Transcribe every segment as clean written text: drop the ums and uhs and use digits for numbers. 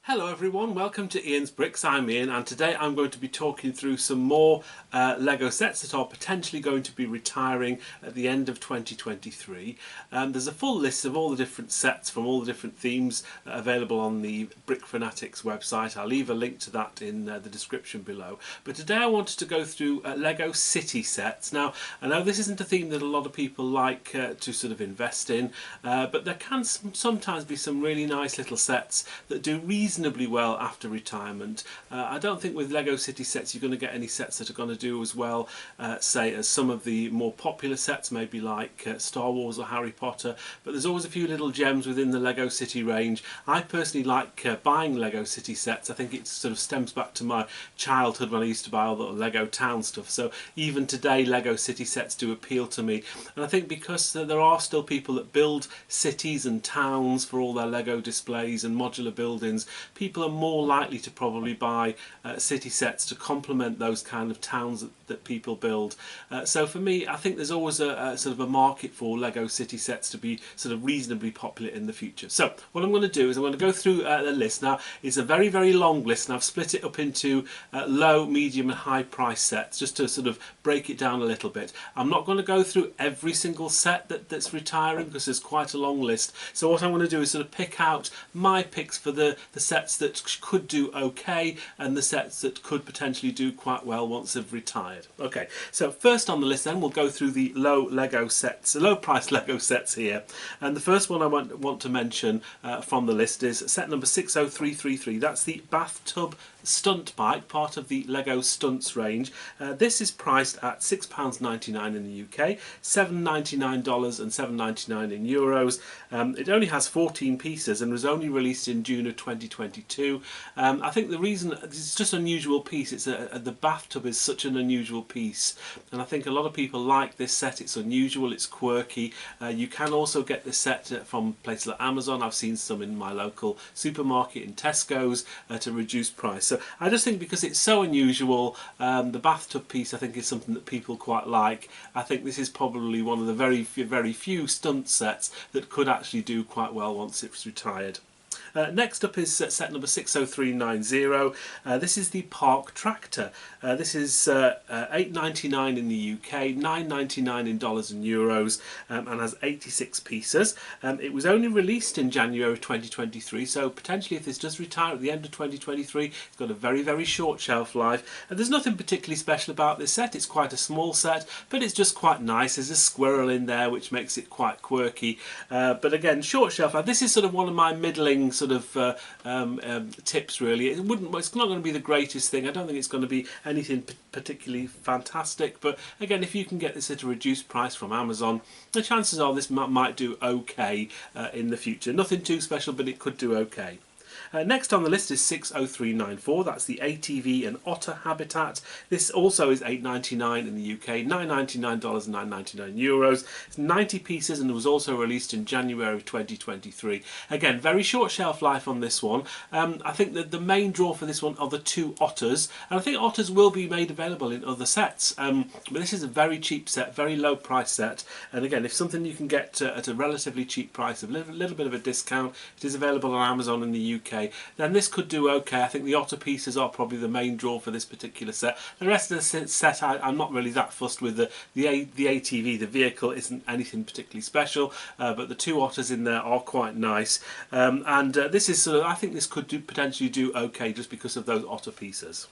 Hello everyone, welcome to Ian's Bricks. I'm Ian and today I'm going to be talking through some more Lego sets that are potentially going to be retiring at the end of 2023. There's a full list of all the different sets from all the different themes available on the Brick Fanatics website. I'll leave a link to that in the description below. But today I wanted to go through Lego City sets. Now I know this isn't a theme that a lot of people like to sort of invest in, but there can sometimes be some really nice little sets that do reasonably well after retirement. I don't think with Lego City sets you're going to get any sets that are going to do as well, say, as some of the more popular sets, maybe like Star Wars or Harry Potter, but there's always a few little gems within the Lego City range. I personally like buying Lego City sets. I think it sort of stems back to my childhood when I used to buy all the Lego Town stuff, so even today Lego City sets do appeal to me, and I think because there are still people that build cities and towns for all their Lego displays and modular buildings, people are more likely to probably buy city sets to complement those kind of towns that people build. So for me, I think there's always a sort of a market for Lego City sets to be sort of reasonably popular in the future. So what I'm going to do is I'm going to go through the list. Now it's a very, very long list and I've split it up into low, medium and high price sets just to sort of break it down a little bit. I'm not going to go through every single set that's retiring because there's quite a long list. So what I'm going to do is sort of pick out my picks for the sets that could do okay and the sets that could potentially do quite well once they've retired. Okay, so first on the list then we'll go through the low price Lego sets here, and the first one I want to mention from the list is set number 60333. That's the bathtub stunt bike, part of the Lego Stunts range. This is priced at £6.99 in the UK, $7.99 and $7.99 in euros. It only has 14 pieces and was only released in June of 2022. I think the reason it's just an unusual piece. It's the bathtub is such an unusual piece, and I think a lot of people like this set. It's unusual, it's quirky. You can also get this set from places like Amazon. I've seen some in my local supermarket in Tesco's at a reduced price. So I just think because it's so unusual, the bathtub piece I think is something that people quite like. I think this is probably one of the very few stunt sets that could actually do quite well once it's retired. Next up is set number 60390. This is the Park Tractor. This is $8.99 in the UK, $9.99 in dollars and euros, and has 86 pieces. It was only released in January 2023, so potentially if this does retire at the end of 2023, it's got a very short shelf life. And there's nothing particularly special about this set. It's quite a small set, but it's just quite nice. There's a squirrel in there which makes it quite quirky, but again, short shelf life. This is sort of one of my middling sort of tips really. It's not going to be the greatest thing. I don't think it's going to be anything particularly fantastic, but again, if you can get this at a reduced price from Amazon, the chances are this might do okay in the future. Nothing too special, but it could do okay. Next on the list is 60394. That's the ATV and Otter Habitat. This also is $8.99 in the UK, $9.99 and €9.99 euros. It's 90 pieces and was also released in January 2023. Again, very short shelf life on this one. I think that the main draw for this one are the two otters, and I think otters will be made available in other sets. But this is a very cheap set, very low price set, and again, if something you can get at a relatively cheap price, a little bit of a discount, it is available on Amazon in the UK, then this could do okay. I think the otter pieces are probably the main draw for this particular set. The rest of the set I'm not really that fussed with. The ATV, the vehicle, isn't anything particularly special, but the two otters in there are quite nice, and this is sort of, I think this could potentially do okay just because of those otter pieces.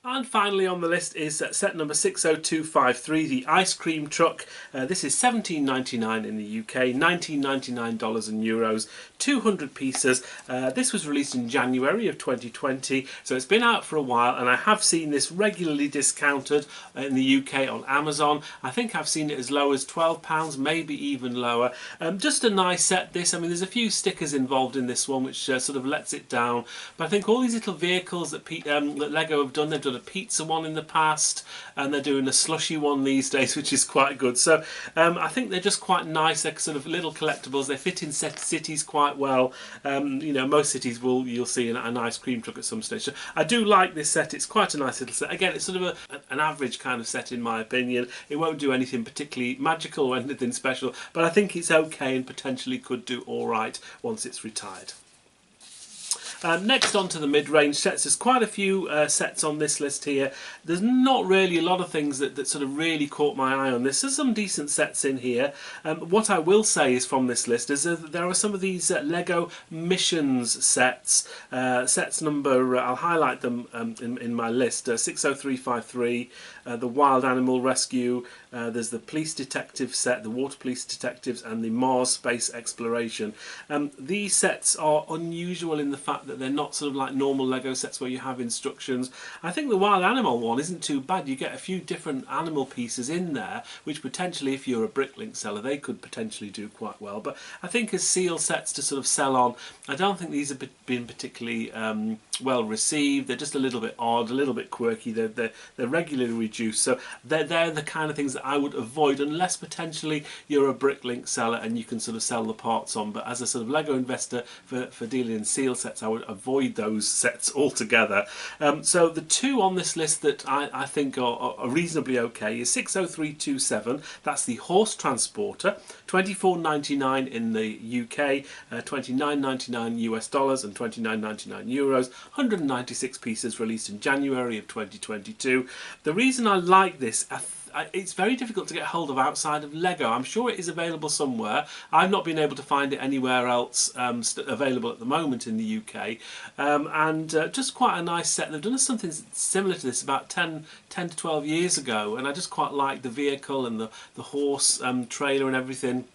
And finally on the list is set number 60253, the Ice Cream Truck. This is $17.99 in the UK, $19.99 in euros, 200 pieces. This was released in January of 2020, so it's been out for a while, and I have seen this regularly discounted in the UK on Amazon. I think I've seen it as low as £12, maybe even lower. Just a nice set, this. I mean, there's a few stickers involved in this one which sort of lets it down, but I think all these little vehicles that Lego have done, they've done a pizza one in the past, and they're doing a slushy one these days, which is quite good. So I think they're just quite nice. They're sort of little collectibles. They fit in cities quite well. You know, most cities you'll see an ice cream truck at some stage. So I do like this set. It's quite a nice little set. Again, it's sort of an average kind of set in my opinion. It won't do anything particularly magical or anything special, but I think it's okay and potentially could do all right once it's retired. Next on to the mid-range sets. There's quite a few sets on this list here. There's not really a lot of things that sort of really caught my eye on this. There's some decent sets in here. What I will say is from this list is there are some of these Lego Missions sets. Sets number, I'll highlight them in my list, 60353, the Wild Animal Rescue, there's the Police Detective set, the Water Police Detectives, and the Mars Space Exploration. These sets are unusual in the fact that they're not sort of like normal Lego sets where you have instructions. I think the Wild Animal one isn't too bad. You get a few different animal pieces in there, which potentially, if you're a Bricklink seller, they could potentially do quite well. But I think as seal sets to sort of sell on, I don't think these have been particularly well received. They're just a little bit odd, a little bit quirky. They're regularly reduced, so they're the kind of things that I would avoid unless potentially you're a Bricklink seller and you can sort of sell the parts on. But as a sort of Lego investor for dealing in seal sets, I would avoid those sets altogether. So the two on this list that I think are reasonably okay is 60327. That's the Horse Transporter, $24.99 in the UK, $29.99 US dollars and $29.99 euros, 196 pieces, released in January of 2022. The reason I like this, it's very difficult to get hold of outside of Lego. I'm sure it is available somewhere. I've not been able to find it anywhere else available at the moment in the UK. Just quite a nice set. They've done something similar to this about 10 to 12 years ago, and I just quite like the vehicle and the horse trailer and everything.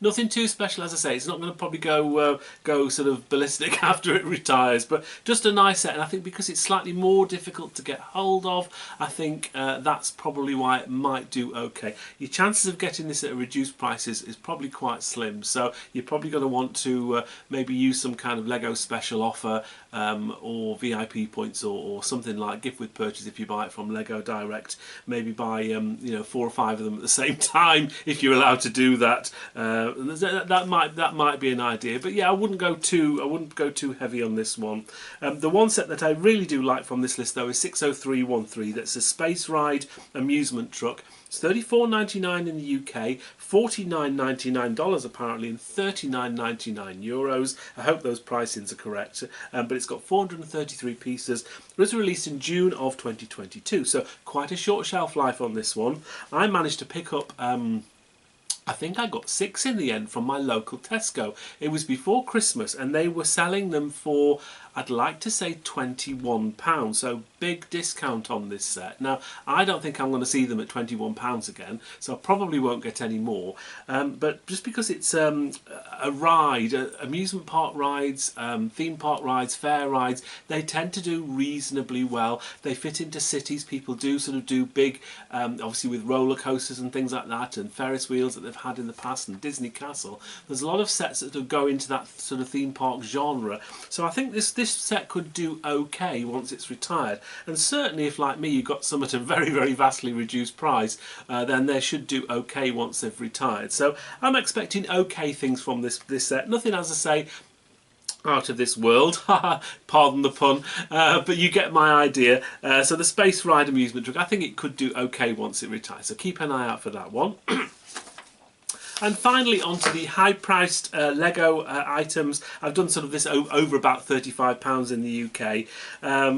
Nothing too special, as I say. It's not going to probably go sort of ballistic after it retires, but just a nice set. And I think because it's slightly more difficult to get hold of, I think that's probably why it might do okay. Your chances of getting this at a reduced price is probably quite slim. So you're probably going to want to maybe use some kind of Lego special offer or VIP points or something like gift with purchase if you buy it from Lego Direct. Maybe buy 4 or 5 of them at the same time if you're allowed to do that. That might be an idea, but yeah, I wouldn't go too heavy on this one. The one set that I really do like from this list though is 60313. That's a Space Ride amusement truck. It's $34.99 in the UK, $49.99 apparently, and €39.99 euros. I hope those pricings are correct. But it's got 433 pieces. It was released in June of 2022, so quite a short shelf life on this one. I managed to pick up I think I got 6 in the end from my local Tesco. It was before Christmas and they were selling them for, I'd like to say £21, so big discount on this set. Now, I don't think I'm going to see them at £21 again, so I probably won't get any more. But just because it's a ride, amusement park rides, theme park rides, fair rides, they tend to do reasonably well. They fit into cities. People do sort of do big, obviously with roller coasters and things like that, and Ferris wheels that they've had in the past, and Disney Castle. There's a lot of sets that go into that sort of theme park genre. So I think this set could do okay once it's retired, and certainly if like me you got some at a very vastly reduced price, then they should do okay once they've retired. So I'm expecting okay things from this set. Nothing, as I say, out of this world, pardon the pun, but you get my idea. So the Space Ride amusement truck, I think it could do okay once it retires, so keep an eye out for that one. And finally, onto the high-priced Lego items. I've done sort of this over about £35 in the UK.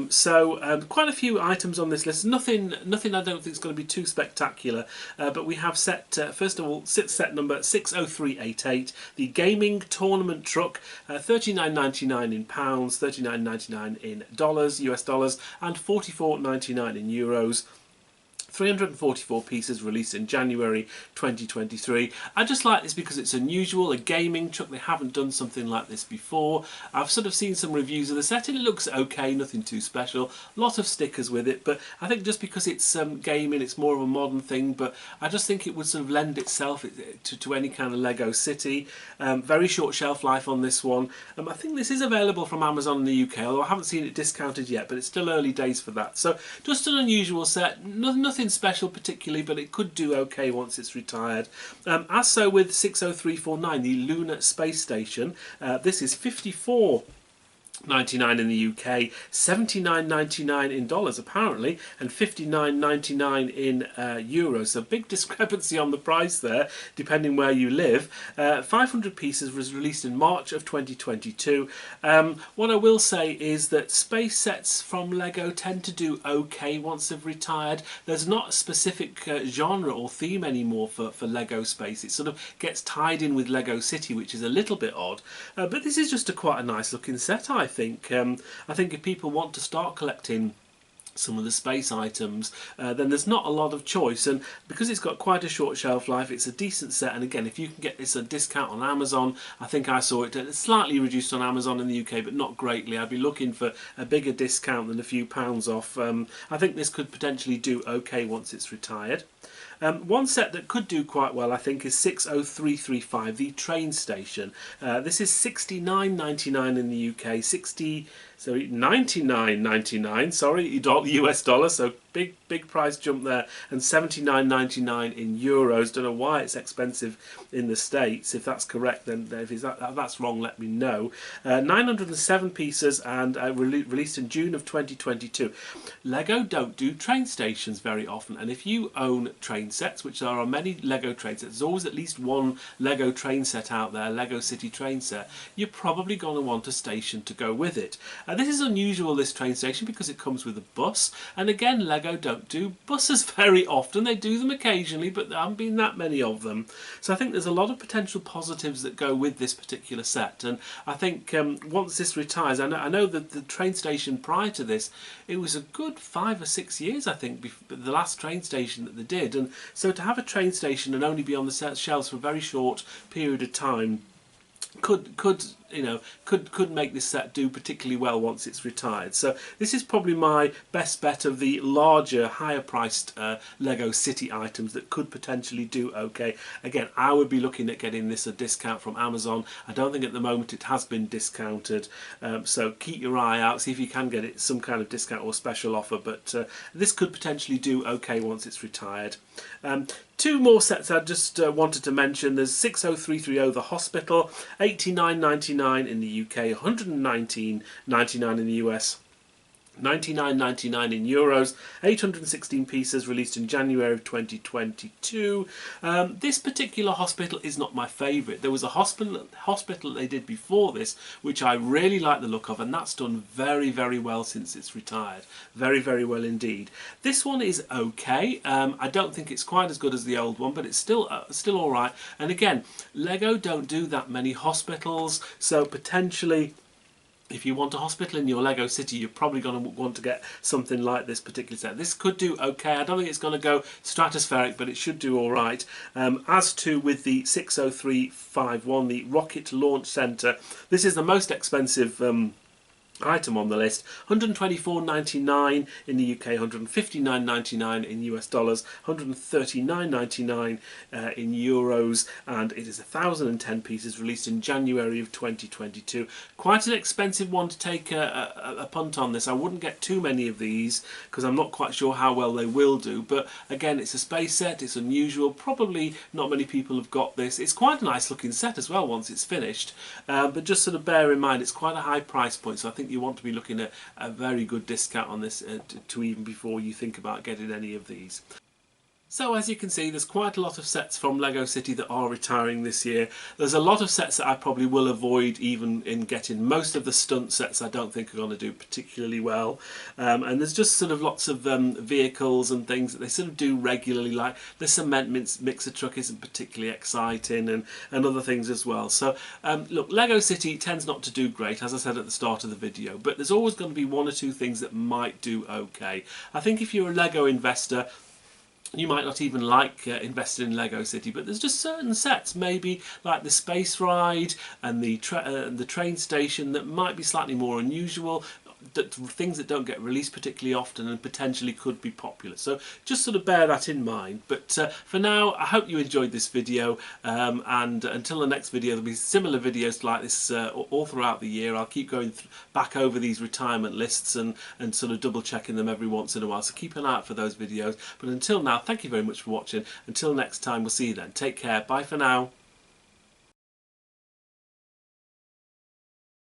So quite a few items on this list. Nothing I don't think is going to be too spectacular. But we have set, first of all, set number 60388, the gaming tournament truck, $39.99 in pounds, $39.99 in dollars, US dollars, and $44.99 in euros. 344 pieces, released in January 2023. I just like this because it's unusual, a gaming truck. They haven't done something like this before. I've sort of seen some reviews of the set and it looks okay, nothing too special. A lot of stickers with it, but I think just because it's gaming, it's more of a modern thing, but I just think it would sort of lend itself to any kind of Lego city. Very short shelf life on this one. I think this is available from Amazon in the UK, although I haven't seen it discounted yet, but it's still early days for that. So just an unusual set, nothing special particularly, but it could do okay once it's retired. As so with 60349, the Lunar Space Station, this is $54 $99 in the UK, $79.99 in dollars apparently, and $59.99 in euros. So big discrepancy on the price there, depending where you live. 500 pieces was released in March of 2022. What I will say is that space sets from Lego tend to do okay once they've retired. There's not a specific genre or theme anymore for Lego space. It sort of gets tied in with Lego City, which is a little bit odd. But this is just quite a nice looking set, I think. I think if people want to start collecting some of the space items, then there's not a lot of choice, and because it's got quite a short shelf life, it's a decent set. And again, if you can get this at a discount on Amazon, I think I saw it slightly reduced on Amazon in the UK, but not greatly. I'd be looking for a bigger discount than a few pounds off. I think this could potentially do okay once it's retired. One set that could do quite well, I think, is 60335, the train station. This is $69.99 in the UK, $99.99, sorry, US dollar, so big price jump there, and $79.99 in euros. Don't know why it's expensive in the States. If that's correct, then if that's wrong, let me know. 907 pieces, and released in June of 2022. Lego don't do train stations very often, and if you own train sets, which there are many Lego train sets, there's always at least one Lego train set out there, Lego City train set, you're probably going to want a station to go with it. This is unusual, this train station, because it comes with a bus, and again, Lego don't do buses very often. They do them occasionally, but there haven't been that many of them. So I think there's a lot of potential positives that go with this particular set, and I think once this retires, I know that the train station prior to this, it was a good 5 or 6 years, I think, the last train station that they did, and so to have a train station and only be on the shelves for a very short period of time could make this set do particularly well once it's retired. So this is probably my best bet of the larger, higher priced Lego City items that could potentially do okay. Again, I would be looking at getting this a discount from Amazon. I don't think at the moment it has been discounted, so keep your eye out, see if you can get it some kind of discount or special offer, but this could potentially do okay once it's retired. Two more sets I just wanted to mention. There's 60330 The Hospital, $89.99 in the UK, $119.99 in the US. $99.99 in euros, 816 pieces, released in January of 2022. This particular hospital is not my favourite. There was a hospital they did before this which I really like the look of, and that's done very, very well since it's retired. Very, very well indeed. This one is okay. I don't think it's quite as good as the old one, but it's still alright. And again, Lego don't do that many hospitals, so potentially if you want a hospital in your Lego City, you're probably going to want to get something like this particular set. This could do okay. I don't think it's going to go stratospheric, but it should do all right. As to with the 60351, the Rocket Launch Center, this is the most expensive item on the list. $124.99 in the UK, $159.99 in US dollars, $139.99 in euros, and it is 1,010 pieces, released in January of 2022. Quite an expensive one to take a punt on this. I wouldn't get too many of these because I'm not quite sure how well they will do, but again, it's a space set, it's unusual, probably not many people have got this. It's quite a nice looking set as well once it's finished, but just sort of bear in mind it's quite a high price point, so I think you want to be looking at a very good discount on this to even before you think about getting any of these. So as you can see, there's quite a lot of sets from Lego City that are retiring this year. There's a lot of sets that I probably will avoid even in getting. Most of the stunt sets I don't think are going to do particularly well. And there's just sort of lots of vehicles and things that they sort of do regularly, like the cement mixer truck isn't particularly exciting, and other things as well. So look, Lego City tends not to do great, as I said at the start of the video, but there's always going to be one or two things that might do okay. I think if you're a Lego investor, you might not even like investing in Lego City, but there's just certain sets, maybe like the space ride and the train station, that might be slightly more unusual, things that don't get released particularly often and potentially could be popular. So just sort of bear that in mind. But for now, I hope you enjoyed this video, and until the next video, there'll be similar videos like this all throughout the year. I'll keep going back over these retirement lists and sort of double checking them every once in a while, so keep an eye out for those videos. But until now, thank you very much for watching. Until next time, we'll see you then. Take care. Bye for now.